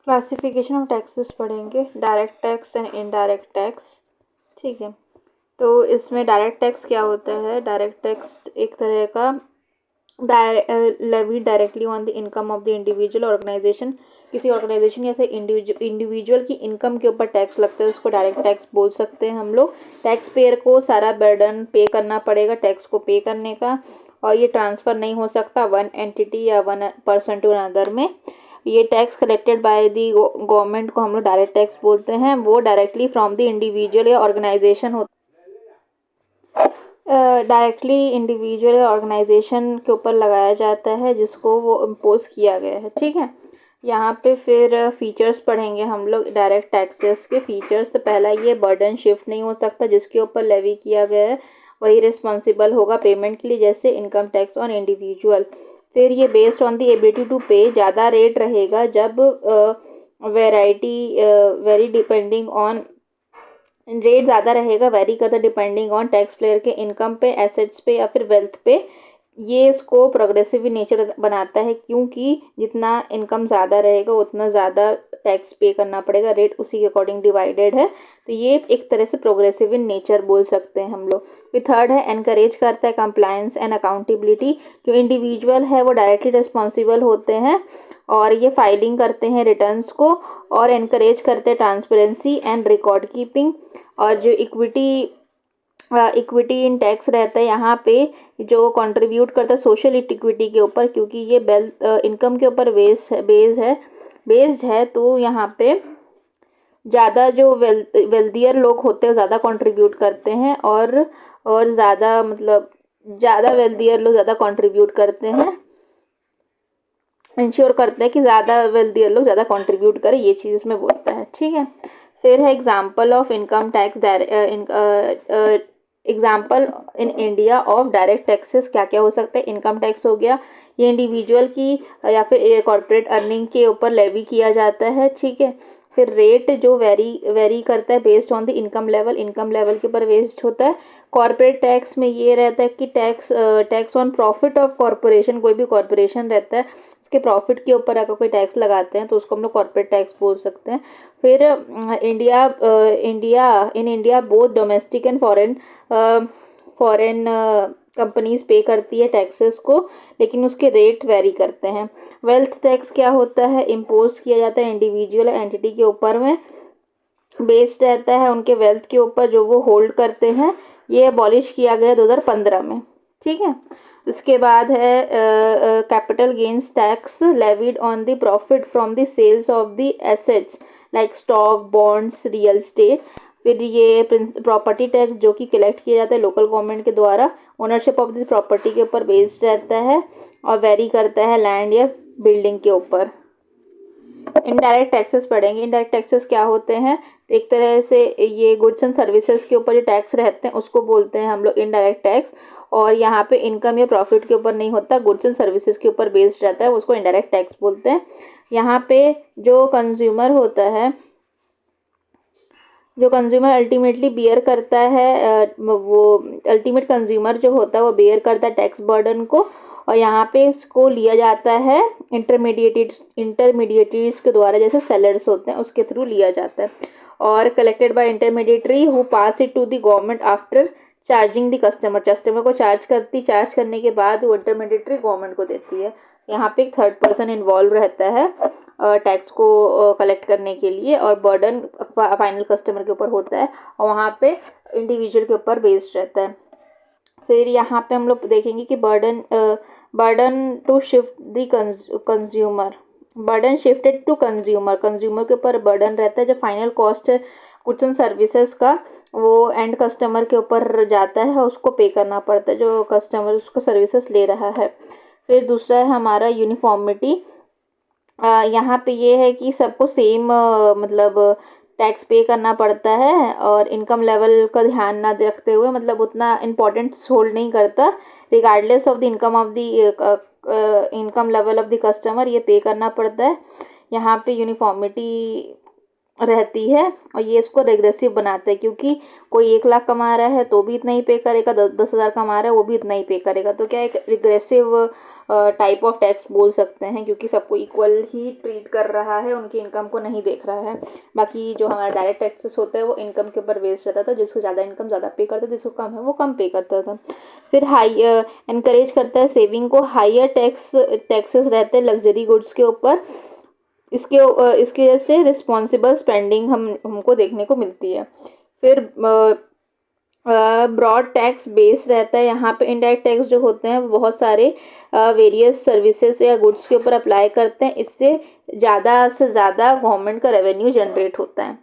Classification of taxes पढ़ेंगे, direct tax and indirect tax. ठीक है, तो इसमें डायरेक्ट टैक्स क्या होता है? डायरेक्ट टैक्स एक तरह का levy directly on the income of the individual organisation. किसी ऑर्गेनाइजेशन या फिर इंडिविजुअल की इनकम के ऊपर टैक्स लगता है, उसको डायरेक्ट टैक्स बोल सकते हैं हम लोग। टैक्स पेयर को सारा बर्डन पे करना पड़ेगा टैक्स को पे करने का, और ये ट्रांसफ़र नहीं हो सकता वन एंटिटी या वन पर्सन टू अनदर में। ये tax collected by the government को हम लोग डायरेक्ट टैक्स बोलते हैं। वो डायरेक्टली फ्रॉम द इंडिविजुअल या ऑर्गेनाइजेशन होता डायरेक्टली इंडिविजुअल ऑर्गेनाइजेशन के ऊपर लगाया जाता है जिसको वो इम्पोज किया गया है। ठीक है, यहाँ पे फिर फीचर्स पढ़ेंगे हम लोग डायरेक्ट टैक्सेस के फीचर्स। तो पहला, ये बर्डन शिफ्ट नहीं हो सकता, जिसके ऊपर लेवी किया गया है वही रिस्पॉन्सिबल होगा पेमेंट के लिए, जैसे इनकम टैक्स ऑन इंडिविजुअल। फिर ये based on the ability to pay, ज़्यादा रेट रहेगा जब वेरी डिपेंडिंग ऑन, रेट ज़्यादा रहेगा वेरी करता डिपेंडिंग ऑन टैक्स पेयर के इनकम पे, एसेट्स पे या फिर वेल्थ पे। ये इसको प्रोग्रेसिव नेचर बनाता है, क्योंकि जितना इनकम ज़्यादा रहेगा उतना ज़्यादा टैक्स पे करना पड़ेगा, रेट उसी के अकॉर्डिंग डिवाइडेड है। तो ये एक तरह से प्रोग्रेसिव इन नेचर बोल सकते हैं हम लोग। फिर थर्ड है, एनकरेज करता है कंप्लायंस एंड अकाउंटेबिलिटी। जो इंडिविजुअल है वो डायरेक्टली रिस्पॉन्सिबल होते हैं और ये फाइलिंग करते हैं रिटर्न्स को, और एनकरेज करते हैं ट्रांसपेरेंसी एंड रिकॉर्ड कीपिंग। और जो इक्विटी इन टैक्स रहता है यहाँ पे, जो कंट्रीब्यूट करता है सोशल इक्विटी के ऊपर, क्योंकि ये इनकम के ऊपर बेस्ड है। तो यहाँ पे ज़्यादा जो वेल्दियर लोग होते हैं ज़्यादा कंट्रीब्यूट करते हैं, और ज़्यादा मतलब ज़्यादा वेल्दियर लोग ज़्यादा कंट्रीब्यूट करते हैं, इंश्योर करते हैं कि ज़्यादा वेल्दियर लोग ज़्यादा कंट्रीब्यूट करें, ये चीज़ इसमें बोलता है। ठीक है, फिर है example of income tax, example in India of direct taxes क्या क्या हो सकता है। इनकम टैक्स हो गया, ये इंडिविजुअल की या फिर कॉर्पोरेट अर्निंग के ऊपर लेवी किया जाता है। ठीक है, फिर रेट जो वेरी करता है based on the income level के ऊपर बेस्ड होता है। कॉर्पोरेट टैक्स में ये रहता है कि tax on profit of corporation, कोई भी कॉर्पोरेशन रहता है उसके प्रॉफिट के ऊपर अगर कोई टैक्स लगाते हैं तो उसको हम लोग कॉर्पोरेट टैक्स बोल सकते हैं। फिर India both domestic and foreign companies पे करती है टैक्सेस को, लेकिन उसके रेट वेरी करते हैं। वेल्थ टैक्स क्या होता है? इम्पोज किया जाता है इंडिविजुअल एंटिटी के ऊपर में, बेस्ड रहता है उनके वेल्थ के ऊपर जो वो होल्ड करते हैं। ये अबॉलिश किया गया 2015 में। ठीक है, इसके बाद है capital gains tax levied on the profit from the sales of the assets like stock, bonds, real estate. फिर ये प्रॉपर्टी टैक्स जो कि कलेक्ट किया जाता है लोकल गवर्नमेंट के द्वारा, ओनरशिप ऑफ द प्रॉपर्टी के ऊपर बेस्ड रहता है और वेरी करता है लैंड या बिल्डिंग के ऊपर। इनडायरेक्ट टैक्सेस पढ़ेंगे। इनडायरेक्ट टैक्सेस क्या होते हैं? एक तरह से ये गुड्स एंड सर्विसेज के ऊपर जो टैक्स रहते हैं उसको बोलते हैं हम लोग इनडायरेक्ट टैक्स, और यहाँ पे इनकम या प्रॉफिट के ऊपर नहीं होता, गुड्स एंड सर्विसेज के ऊपर बेस्ड रहता है, उसको इनडायरेक्ट टैक्स बोलते हैं। यहाँ पे जो कंज्यूमर होता है, जो कंज्यूमर अल्टीमेटली बियर करता है, वो अल्टीमेट कंज्यूमर जो होता है वो बियर करता है टैक्स बर्डन को, और यहाँ पे इसको लिया जाता है इंटरमीडिएटरीज के द्वारा, जैसे सेलर्स होते हैं उसके थ्रू लिया जाता है, और collected by intermediary who pass it to the government after charging the customer को चार्ज करने के बाद वो इंटरमीडिएटरी गवर्नमेंट को देती है। यहाँ पे एक थर्ड पर्सन इन्वॉल्व रहता है टैक्स को कलेक्ट करने के लिए, और बर्डन फाइनल कस्टमर के ऊपर होता है, और वहाँ पे इंडिविजुअल के ऊपर बेस्ड रहता है। फिर यहाँ पे हम लोग देखेंगे कि burden to shift the consumer, burden shifted to consumer के ऊपर बर्डन रहता है। जो फाइनल कॉस्ट है गुड्स एंड सर्विसेज का वो एंड कस्टमर के ऊपर जाता है, उसको पे करना पड़ता है जो कस्टमर उसको सर्विसेज ले रहा है। फिर दूसरा है हमारा यूनिफॉर्मिटी। यहाँ पे ये है कि सबको सेम मतलब टैक्स पे करना पड़ता है, और इनकम लेवल का ध्यान ना रखते हुए, मतलब उतना इम्पोर्टेंस होल्ड नहीं करता, regardless of the income level of the customer ये पे करना पड़ता है। यहाँ पे यूनिफॉर्मिटी रहती है, और ये इसको रेग्रेसिव बनाता है, क्योंकि कोई 1 लाख कमा रहा है तो भी इतना ही पे करेगा, 10,000 कमा रहा है वो भी इतना ही पे करेगा, तो क्या एक रिग्रेसिव टाइप ऑफ टैक्स बोल सकते हैं, क्योंकि सबको इक्वल ही ट्रीट कर रहा है, उनकी इनकम को नहीं देख रहा है। बाकी जो हमारा डायरेक्ट टैक्सेस होता है वो इनकम के ऊपर बेस्ड रहता था, जिसको ज़्यादा इनकम ज़्यादा पे करता था, जिसको कम है वो कम पे करता था। फिर हाई एनकरेज करता है सेविंग को, हायर टैक्सेस रहते हैं लग्जरी गुड्स के ऊपर, इसकी वजह से रिस्पॉन्सिबल स्पेंडिंग हमको देखने को मिलती है। फिर ब्रॉड टैक्स बेस रहता है, यहाँ पे इनडायरेक्ट टैक्स जो होते हैं वो बहुत सारे वेरियस सर्विसेज या गुड्स के ऊपर अप्लाई करते हैं, इससे ज़्यादा से ज़्यादा गवर्नमेंट का रेवेन्यू जनरेट होता है।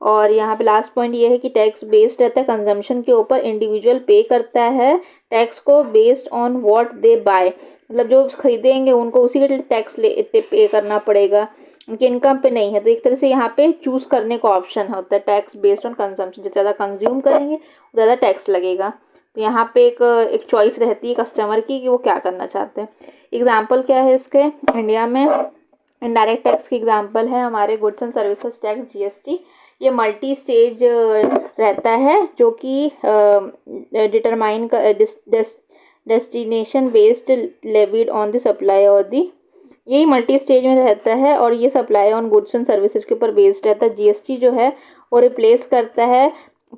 और यहाँ पे लास्ट पॉइंट ये है कि टैक्स बेस्ड रहता है कंजम्पशन के ऊपर, इंडिविजुअल पे करता है टैक्स को based on what they buy, मतलब जो खरीदेंगे उनको उसी के टैक्स पे करना पड़ेगा, उनकी इनकम पे नहीं है। तो एक तरह से यहाँ पे चूज करने का ऑप्शन होता है टैक्स बेस्ड ऑन कंजम्पशन, जितना ज़्यादा कंज्यूम करेंगे ज़्यादा टैक्स लगेगा। तो यहाँ पे एक चॉइस रहती है कस्टमर की कि वो क्या करना चाहते हैं। एग्जाम्पल क्या है इसके, इंडिया में इनडायरेक्ट टैक्स की एग्जाम्पल है हमारे goods and services tax GST. ये मल्टी स्टेज रहता है जो कि डिटरमाइन का destination based levied on the supply और दी, यही मल्टी स्टेज में रहता है और ये supply on goods and services के ऊपर बेस्ड रहता है। जीएसटी जो है वो रिप्लेस करता है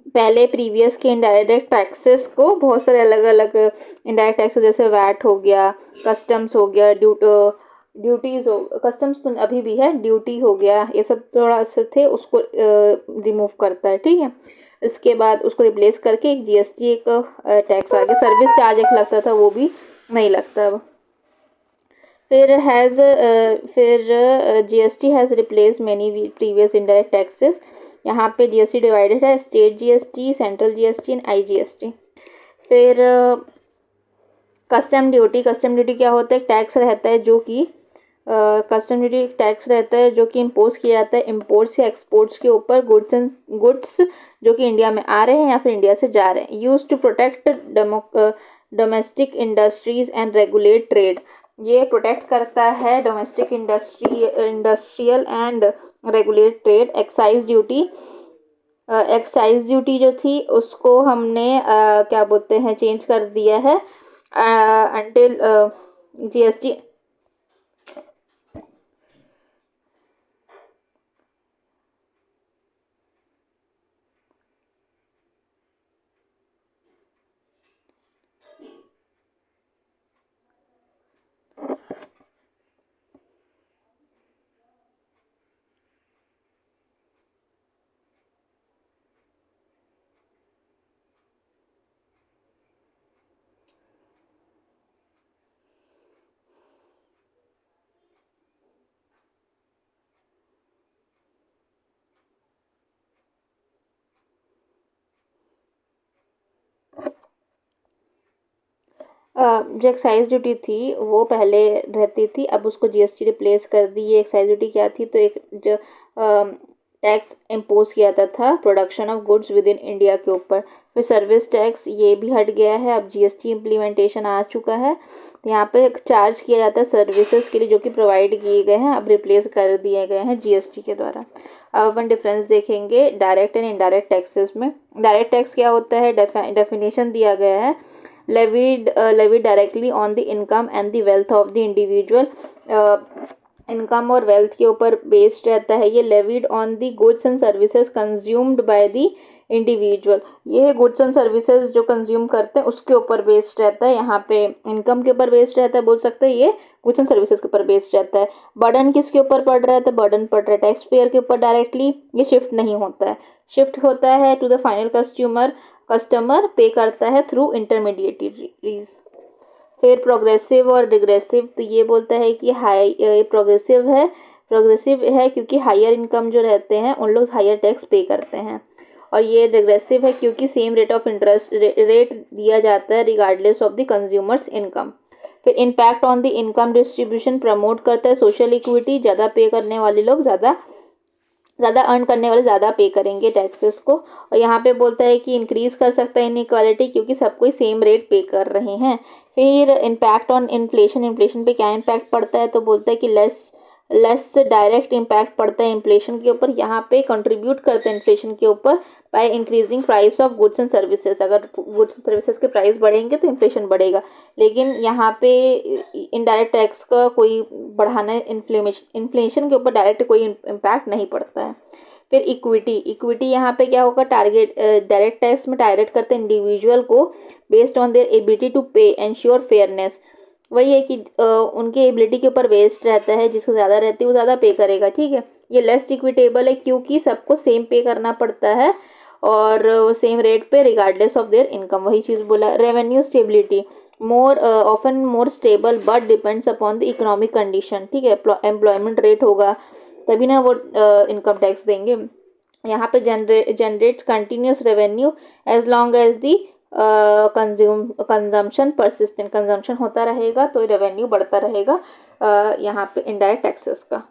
पहले प्रीवियस के इनडायरेक्ट टैक्सेस को, बहुत सारे अलग अलग इनडायरेक्ट टैक्सेस जैसे वैट हो गया, कस्टम्स हो गया, ड्यूटीज़ हो, कस्टम्स तो अभी भी है, ड्यूटी हो गया, ये सब थोड़ा सा थे, उसको रिमूव करता है, ठीक है। इसके बाद उसको रिप्लेस करके एक जीएसटी एक टैक्स आ गया, सर्विस चार्ज एक लगता था वो भी नहीं लगता अब। फिर GST has replace many previous indirect taxes. यहाँ पे जीएसटी डिवाइडेड है state GST, central GST and IGST. फिर कस्टम ड्यूटी क्या होता है, टैक्स रहता है जो कि कस्टम ड्यूटी टैक्स रहता है जो कि इम्पोज किया जाता है इम्पोर्ट्स या एक्सपोर्ट्स के ऊपर, गुड्स जो कि इंडिया में आ रहे हैं या फिर इंडिया से जा रहे हैं, use to protect domestic industries and regulate trade. ये प्रोटेक्ट करता है domestic industrial and regulate trade. Excise duty जो थी उसको हमने क्या बोलते हैं चेंज कर दिया है अंटिल जीएसटी। जो एक्साइज ड्यूटी थी वो पहले रहती थी, अब उसको जीएसटी रिप्लेस कर दी। ये एक्साइज ड्यूटी क्या थी, तो एक जो टैक्स इम्पोज किया जाता था production of goods with in India के ऊपर। फिर सर्विस टैक्स ये भी हट गया है, अब जीएसटी इम्प्लीमेंटेशन आ चुका है। यहाँ पे चार्ज किया जाता है सर्विसेज के लिए जो कि प्रोवाइड किए गए हैं, अब रिप्लेस कर दिए गए हैं जीएसटी के द्वारा। अब अपन डिफरेंस देखेंगे डायरेक्ट एंड इनडायरेक्ट टैक्सेस में। डायरेक्ट टैक्स क्या होता है, डेफिनेशन दिया गया है, levied directly on the income and the wealth of the individual। Income और वेल्थ के ऊपर बेस्ड रहता है ये। levied on the goods and services consumed by the individual, ये है गुड्स एंड सर्विसेज जो कंज्यूम करते हैं उसके ऊपर बेस्ड रहता है। यहाँ पे इनकम के ऊपर बेस्ड रहता है, बोल सकते हैं ये गुड्स एंड सर्विसेज के ऊपर बेस्ड रहता है। बर्डन किसके ऊपर पड़ रहा है, तो बर्डन पड़ रहा है टैक्स पेयर के ऊपर डायरेक्टली, ये शिफ्ट नहीं होता है, शिफ्ट होता है टू द फाइनल कस्टमर पे करता है थ्रू इंटरमीडिएटरीज। फिर प्रोग्रेसिव और डिग्रेसिव, तो ये बोलता है कि प्रोग्रेसिव है क्योंकि हायर इनकम जो रहते हैं उन लोग हायर टैक्स पे करते हैं, और ये डिग्रेसिव है क्योंकि same rate of interest rate दिया जाता है regardless of the consumers income. फिर impact on the income distribution promote करता है सोशल इक्विटी, ज़्यादा पे करने वाले लोग ज़्यादा अर्न करने वाले ज़्यादा पे करेंगे टैक्सेस को। और यहाँ पे बोलता है कि इंक्रीज़ कर सकता है इनइक्वालिटी क्योंकि सब कोई सेम रेट पे कर रहे हैं। फिर इम्पैक्ट ऑन इन्फ्लेशन पे क्या इम्पैक्ट पड़ता है, तो बोलता है कि लेस डायरेक्ट इम्पैक्ट पड़ता है इन्फ्लेशन के ऊपर, यहाँ पे कंट्रीब्यूट करते हैं इन्फ्लेशन के ऊपर by increasing price of goods and services. अगर गुड्स एंड सर्विसेज के प्राइस बढ़ेंगे तो इन्फ्लेशन बढ़ेगा, लेकिन यहाँ पे इनडायरेक्ट टैक्स का कोई बढ़ाना इन्फ्लेशन के ऊपर डायरेक्ट कोई इम्पैक्ट नहीं पड़ता है। फिर इक्विटी यहाँ पे क्या होगा, टारगेट डायरेक्ट टैक्स में टारगेट करते हैं इंडिविजुअल को based on their ability to pay ensure fairness. वही है कि उनके एबिलिटी के ऊपर बेस्ड रहता है, जिसको ज़्यादा रहती है वो ज़्यादा पे करेगा, ठीक है। ये लेस इक्विटेबल है क्योंकि सबको सेम पे करना पड़ता है और सेम रेट पे रिगार्डलेस ऑफ देयर इनकम। वही चीज़ बोला। Revenue stability more often more stable but depends upon the economic condition, ठीक है। एम्प्लॉयमेंट रेट होगा तभी ना वो इनकम टैक्स देंगे। यहाँ पे generates continuous revenue as long as the consumption persistent, consumption होता रहेगा तो रेवेन्यू बढ़ता रहेगा यहाँ पे इनडायरेक्ट टैक्सेस का।